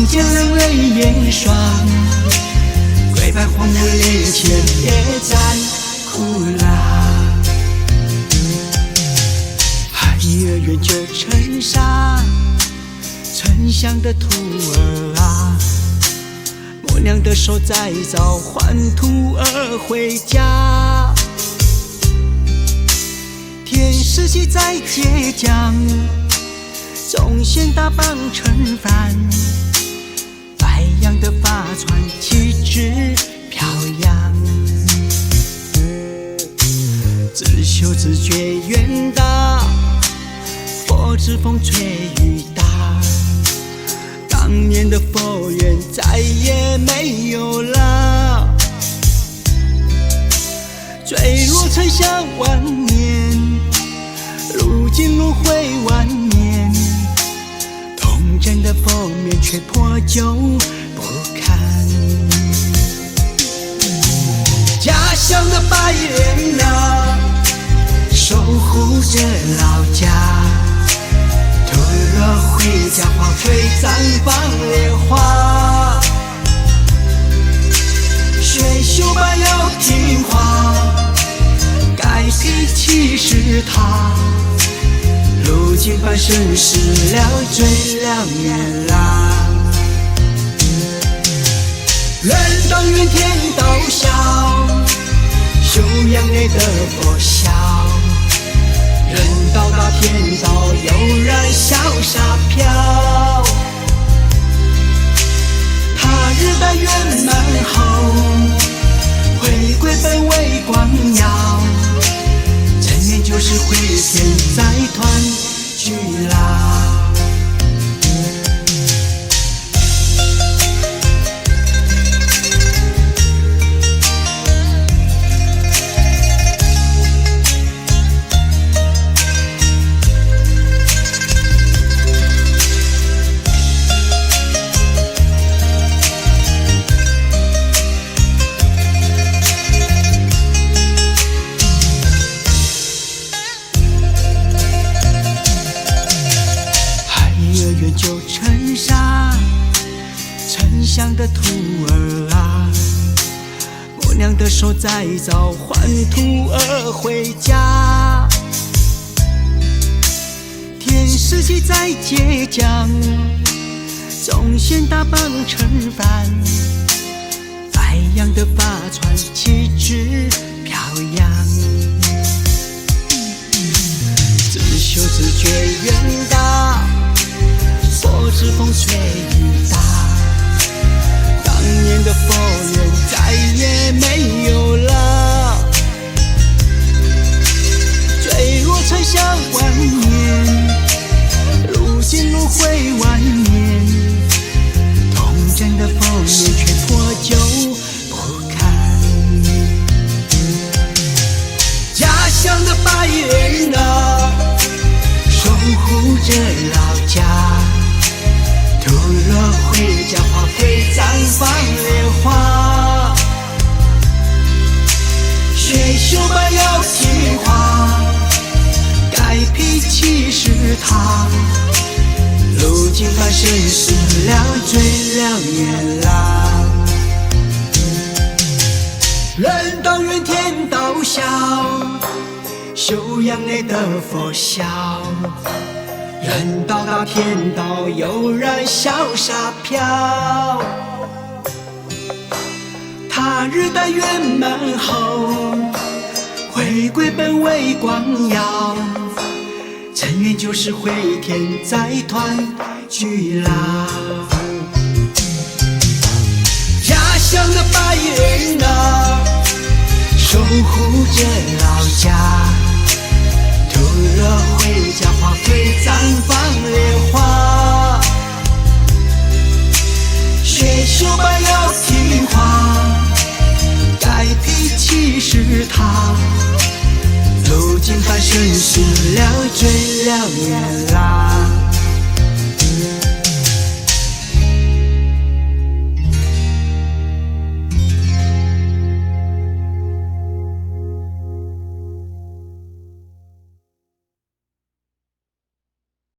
望见人泪眼霜，跪拜荒芜脸前，别再哭啦。孩儿远救尘沙，沉香的徒儿啊，母娘的手在召唤徒儿回家。天使系在街江，众仙大棒盛饭，白羊的发船旗帜飘扬。自修自觉远大，佛之风吹雨打。当年的佛缘再也没有了，坠落沉香万年，如今轮回万年。童真的封面却破旧不堪，家乡的白莲啊，守护着老家。徒儿回家，花会绽放莲花。学修吧要听话，该脾气是他。如今半生事了，最良缘啦。人当愿天道孝，修养内的佛笑。人道大天道，悠然潇洒飘。他日的圆满后，回归本位光耀。尘缘就是回天，再团聚啦。远救尘沙，沉香的徒儿啊，母娘的手在召唤徒儿回家。天使系在街江，众仙大棒盛饭，白羊的发船旗帜飘扬。自修自觉远大，佛之风吹雨打。当年的佛缘再也没有了，坠落沉香万年，如今轮回万年。童真的封面却破旧不堪，家乡的白莲啊，守护着老家。徒儿回家，花会绽放莲花。学修吧要听话，该脾气是他。如今半生事了，最良缘啦。人当愿天道孝，修养内的佛笑。人道大天道，悠然潇洒飘。他日的圆满后，回归本位光耀。尘缘就是回天，再团聚啦。家乡的白莲啊，守护着老家。徒儿回家，花会绽放莲花。学修吧要听话，该脾气是他。如今半生事了，最良缘啦。